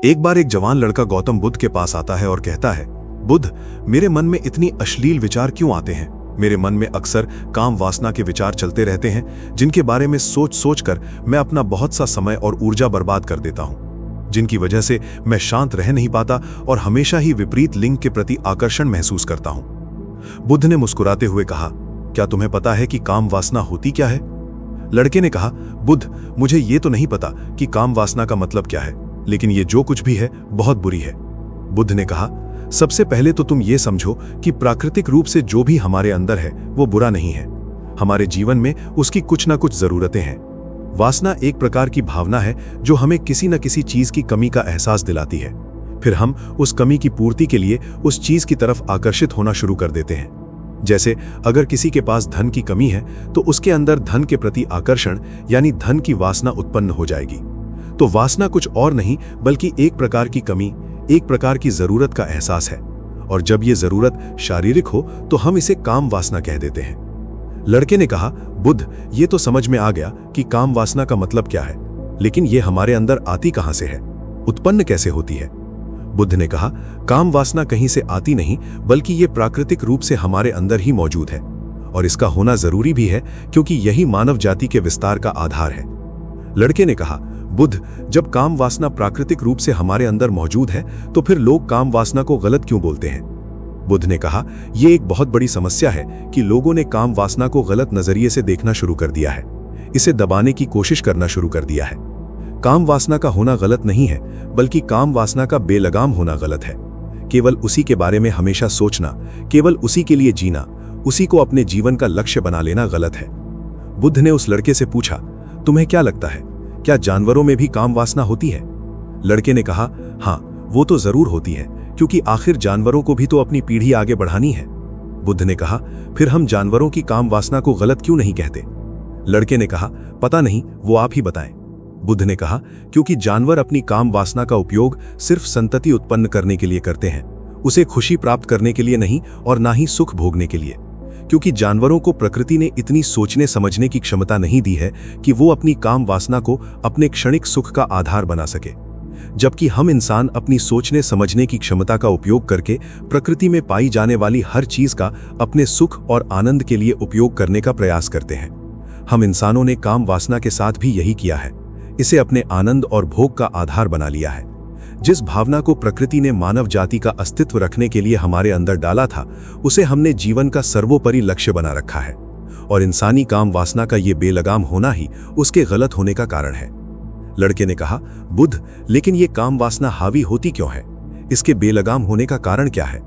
एक बार एक जवान लड़का गौतम बुद्ध के पास आता है और कहता है, बुद्ध, मेरे मन में इतनी अश्लील विचार क्यों आते हैं? मेरे मन में अक्सर काम वासना के विचार चलते रहते हैं, जिनके बारे में सोच सोच कर मैं अपना बहुत सा समय और ऊर्जा बर्बाद कर देता हूं, जिनकी वजह से मैं शांत रह नहीं पाता और हमेशा ही विपरीत लिंग के प्रति आकर्षण महसूस करता हूं। बुद्ध ने मुस्कुराते हुए कहा, क्या तुम्हें पता है कि काम वासना होती क्या है? लड़के ने कहा, बुद्ध, मुझे ये तो नहीं पता कि काम वासना का मतलब क्या है, लेकिन ये जो कुछ भी है बहुत बुरी है। बुद्ध ने कहा, सबसे पहले तो तुम ये समझो कि प्राकृतिक रूप से जो भी हमारे अंदर है वो बुरा नहीं है। हमारे जीवन में उसकी कुछ ना कुछ जरूरतें हैं। वासना एक प्रकार की भावना है जो हमें किसी न किसी चीज की कमी का एहसास दिलाती है। फिर हम उस कमी की पूर्ति के लिए उस चीज की तरफ आकर्षित होना शुरू कर देते हैं। जैसे अगर किसी के पास धन की कमी है तो उसके अंदर धन के प्रति आकर्षण यानी धन की वासना उत्पन्न हो जाएगी। तो वासना कुछ और नहीं बल्कि एक प्रकार की कमी, एक प्रकार की जरूरत का एहसास है, और जब ये जरूरत शारीरिक हो तो हम इसे काम वासना कह देते हैं। लड़के ने कहा, बुद्ध, ये तो समझ में आ गया कि काम वासना का मतलब क्या है, लेकिन ये हमारे अंदर आती कहां से है, उत्पन्न कैसे होती है? बुद्ध ने कहा, काम वासना कहीं से आती नहीं बल्कि ये प्राकृतिक रूप से हमारे अंदर ही मौजूद है, और इसका होना जरूरी भी है क्योंकि यही मानव जाति के विस्तार का आधार है। लड़के ने कहा, बुद्ध, जब काम वासना प्राकृतिक रूप से हमारे अंदर मौजूद है तो फिर लोग काम वासना को गलत क्यों बोलते हैं? बुद्ध ने कहा, यह एक बहुत बड़ी समस्या है कि लोगों ने काम वासना को गलत नजरिए से देखना शुरू कर दिया है, इसे दबाने की कोशिश करना शुरू कर दिया है। काम वासना का होना गलत नहीं है बल्कि काम वासना का बेलगाम होना गलत है। केवल उसी के बारे में हमेशा सोचना, केवल उसी के लिए जीना, उसी को अपने जीवन का लक्ष्य बना लेना गलत है। बुद्ध ने उस लड़के से पूछा, तुम्हें क्या लगता है, क्या जानवरों में भी काम वासना होती है? लड़के ने कहा, हाँ, वो तो जरूर होती है, क्योंकि आखिर जानवरों को भी तो अपनी पीढ़ी आगे बढ़ानी है। बुद्ध ने कहा, फिर हम जानवरों की काम वासना को गलत क्यों नहीं कहते? लड़के ने कहा, पता नहीं, वो आप ही बताएं। बुद्ध ने कहा, क्योंकि जानवर अपनी काम वासना का उपयोग सिर्फ संतति उत्पन्न करने के लिए करते हैं, उसे खुशी प्राप्त करने के लिए नहीं और ना ही सुख भोगने के लिए। क्योंकि जानवरों को प्रकृति ने इतनी सोचने समझने की क्षमता नहीं दी है कि वो अपनी काम वासना को अपने क्षणिक सुख का आधार बना सके, जबकि हम इंसान अपनी सोचने समझने की क्षमता का उपयोग करके प्रकृति में पाई जाने वाली हर चीज का अपने सुख और आनंद के लिए उपयोग करने का प्रयास करते हैं। हम इंसानों ने काम वासना के साथ भी यही किया है, इसे अपने आनंद और भोग का आधार बना लिया है। जिस भावना को प्रकृति ने मानव जाति का अस्तित्व रखने के लिए हमारे अंदर डाला था, उसे हमने जीवन का सर्वोपरि लक्ष्य बना रखा है, और इंसानी काम वासना का ये बेलगाम होना ही उसके गलत होने का कारण है। लड़के ने कहा, बुद्ध, लेकिन ये काम वासना हावी होती क्यों है? इसके बेलगाम होने का कारण क्या है?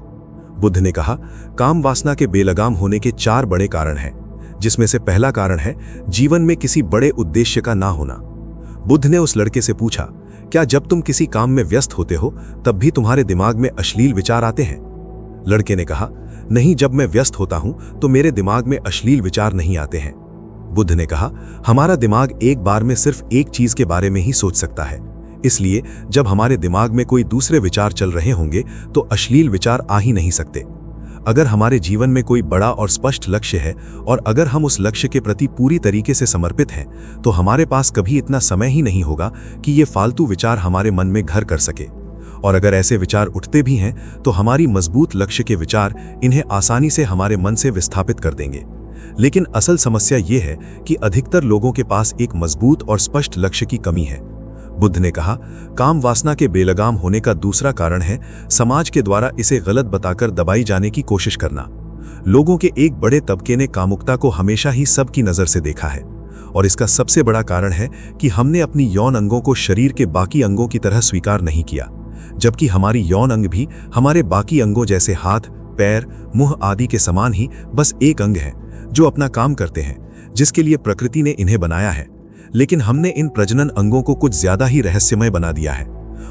बुद्ध ने कहा, काम वासना के बेलगाम होने के 4 बड़े कारण हैं, जिसमें से पहला कारण है जीवन में किसी बड़े उद्देश्य का ना होना। बुद्ध ने उस लड़के से पूछा, क्या जब तुम किसी काम में व्यस्त होते हो तब भी तुम्हारे दिमाग में अश्लील विचार आते हैं? लड़के ने कहा, नहीं, जब मैं व्यस्त होता हूं तो मेरे दिमाग में अश्लील विचार नहीं आते हैं। बुद्ध ने कहा, हमारा दिमाग एक बार में सिर्फ एक चीज के बारे में ही सोच सकता है, इसलिए जब हमारे दिमाग में कोई दूसरे विचार चल रहे होंगे तो अश्लील विचार आ ही नहीं सकते। अगर हमारे जीवन में कोई बड़ा और स्पष्ट लक्ष्य है और अगर हम उस लक्ष्य के प्रति पूरी तरीके से समर्पित हैं, तो हमारे पास कभी इतना समय ही नहीं होगा कि ये फालतू विचार हमारे मन में घर कर सके। और अगर ऐसे विचार उठते भी हैं तो हमारी मजबूत लक्ष्य के विचार इन्हें आसानी से हमारे मन से विस्थापित कर देंगे। लेकिन असल समस्या ये है कि अधिकतर लोगों के पास एक मजबूत और स्पष्ट लक्ष्य की कमी है। बुद्ध ने कहा, काम वासना के बेलगाम होने का दूसरा कारण है समाज के द्वारा इसे गलत बताकर दबाई जाने की कोशिश करना। लोगों के एक बड़े तबके ने कामुकता को हमेशा ही सबकी नजर से देखा है, और इसका सबसे बड़ा कारण है कि हमने अपनी यौन अंगों को शरीर के बाकी अंगों की तरह स्वीकार नहीं किया, जबकि हमारी यौन अंग भी हमारे बाकी अंगों जैसे हाथ, पैर, मुंह आदि के समान ही बस एक अंग है जो अपना काम करते हैं, जिसके लिए प्रकृति ने इन्हें बनाया है। लेकिन हमने इन प्रजनन अंगों को कुछ ज्यादा ही रहस्यमय बना दिया है,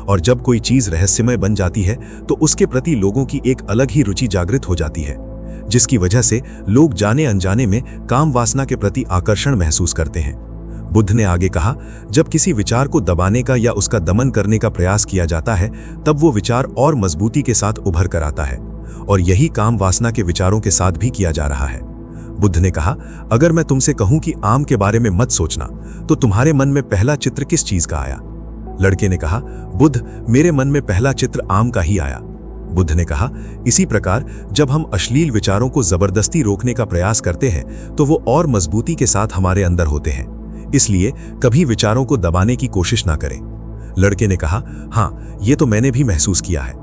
और जब कोई चीज रहस्यमय बन जाती है तो उसके प्रति लोगों की एक अलग ही रुचि जागृत हो जाती है, जिसकी वजह से लोग जाने अनजाने में काम वासना के प्रति आकर्षण महसूस करते हैं। बुद्ध ने आगे कहा, जब किसी विचार को दबाने का या उसका दमन करने का प्रयास किया जाता है तब वो विचार और मजबूती के साथ उभर कर आता है, और यही काम वासना के विचारों के साथ भी किया जा रहा है। बुद्ध ने कहा, अगर मैं तुमसे कहूं कि आम के बारे में मत सोचना, तो तुम्हारे मन में पहला चित्र किस चीज का आया? लड़के ने कहा, बुद्ध, मेरे मन में पहला चित्र आम का ही आया। बुद्ध ने कहा, इसी प्रकार जब हम अश्लील विचारों को जबरदस्ती रोकने का प्रयास करते हैं तो वो और मजबूती के साथ हमारे अंदर होते हैं। इसलिए कभी विचारों को दबाने की कोशिश ना करें। लड़के ने कहा, हाँ, ये तो मैंने भी महसूस किया है।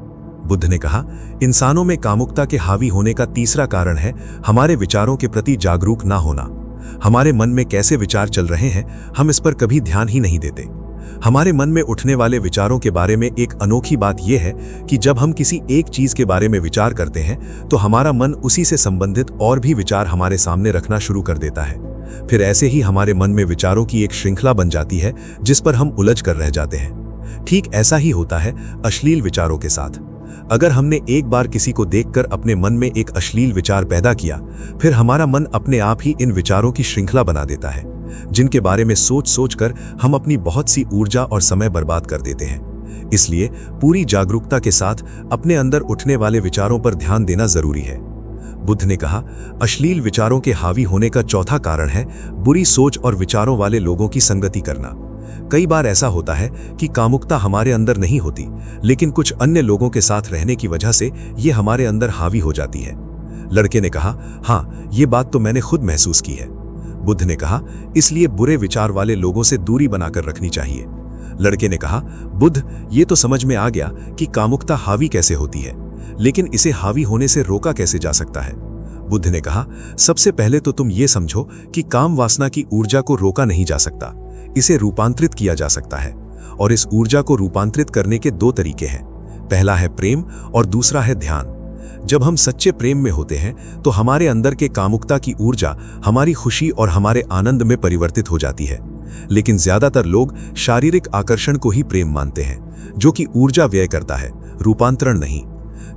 बुद्ध ने कहा, इंसानों में कामुकता के हावी होने का तीसरा कारण है हमारे विचारों के प्रति जागरूक ना होना। हमारे मन में कैसे विचार चल रहे हैं, हम इस पर कभी ध्यान ही नहीं देते। हमारे मन में उठने वाले विचारों के बारे में एक अनोखी बात यह है कि जब हम किसी एक चीज के बारे में विचार करते हैं तो हमारा मन उसी से संबंधित और भी विचार हमारे सामने रखना शुरू कर देता है। फिर ऐसे ही हमारे मन में विचारों की एक श्रृंखला बन जाती है जिस पर हम उलझ कर रह जाते हैं। ठीक ऐसा ही होता है अश्लील विचारों के साथ। अगर हमने एक बार किसी को देखकर अपने मन में एक अश्लील विचार पैदा किया, फिर हमारा मन अपने आप ही इन विचारों की श्रृंखला बना देता है, जिनके बारे में सोच सोचकर हम अपनी बहुत सी ऊर्जा और समय बर्बाद कर देते हैं। इसलिए पूरी जागरूकता के साथ अपने अंदर उठने वाले विचारों पर ध्यान देना जरूरी है। बुद्ध ने कहा, अश्लील विचारों के हावी होने का चौथा कारण है बुरी सोच और विचारों वाले लोगों की संगति करना। कई बार ऐसा होता है कि कामुकता हमारे अंदर नहीं होती, लेकिन कुछ अन्य लोगों के साथ रहने की वजह से ये हमारे अंदर हावी हो जाती है। लड़के ने कहा, हाँ, ये बात तो मैंने खुद महसूस की है। बुद्ध ने कहा, इसलिए बुरे विचार वाले लोगों से दूरी बनाकर रखनी चाहिए। लड़के ने कहा, बुद्ध, ये तो समझ में आ गया कि कामुकता हावी कैसे होती है, लेकिन इसे हावी होने से रोका कैसे जा सकता है। बुद्ध ने कहा, सबसे पहले तो तुम ये समझो कि काम वासना की ऊर्जा को रोका नहीं जा सकता, इसे रूपांतरित किया जा सकता है। और इस ऊर्जा को रूपांतरित करने के दो तरीके हैं। पहला है प्रेम और दूसरा है ध्यान। जब हम सच्चे प्रेम में होते हैं तो हमारे अंदर के कामुकता की ऊर्जा हमारी खुशी और हमारे आनंद में परिवर्तित हो जाती है। लेकिन ज्यादातर लोग शारीरिक आकर्षण को ही प्रेम मानते हैं, जो कि ऊर्जा व्यय करता है, रूपांतरण नहीं।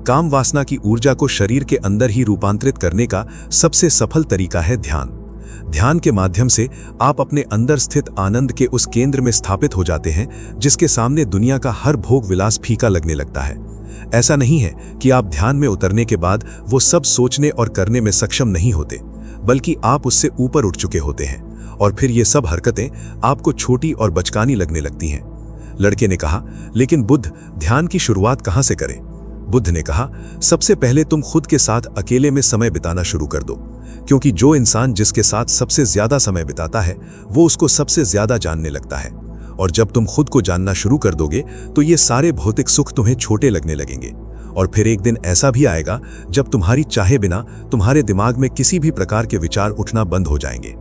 काम वासना की ऊर्जा को शरीर के अंदर ही रूपांतरित करने का सबसे सफल तरीका है ध्यान। ध्यान के माध्यम से आप अपने अंदर स्थित आनंद के उस केंद्र में स्थापित हो जाते हैं जिसके सामने दुनिया का हर भोग विलास फीका लगने लगता है। ऐसा नहीं है कि आप ध्यान में उतरने के बाद वो सब सोचने और करने में सक्षम नहीं होते, बल्कि आप उससे ऊपर उठ चुके होते हैं और फिर ये सब हरकतें आपको छोटी और बचकानी लगने लगती हैं। लड़के ने कहा, लेकिन बुद्ध, ध्यान की शुरुआत कहाँ से करें? बुद्ध ने कहा, सबसे पहले तुम खुद के साथ अकेले में समय बिताना शुरू कर दो, क्योंकि जो इंसान जिसके साथ सबसे ज्यादा समय बिताता है वो उसको सबसे ज्यादा जानने लगता है। और जब तुम खुद को जानना शुरू कर दोगे तो ये सारे भौतिक सुख तुम्हें छोटे लगने लगेंगे। और फिर एक दिन ऐसा भी आएगा जब तुम्हारी चाहे बिना तुम्हारे दिमाग में किसी भी प्रकार के विचार उठना बंद हो जाएंगे।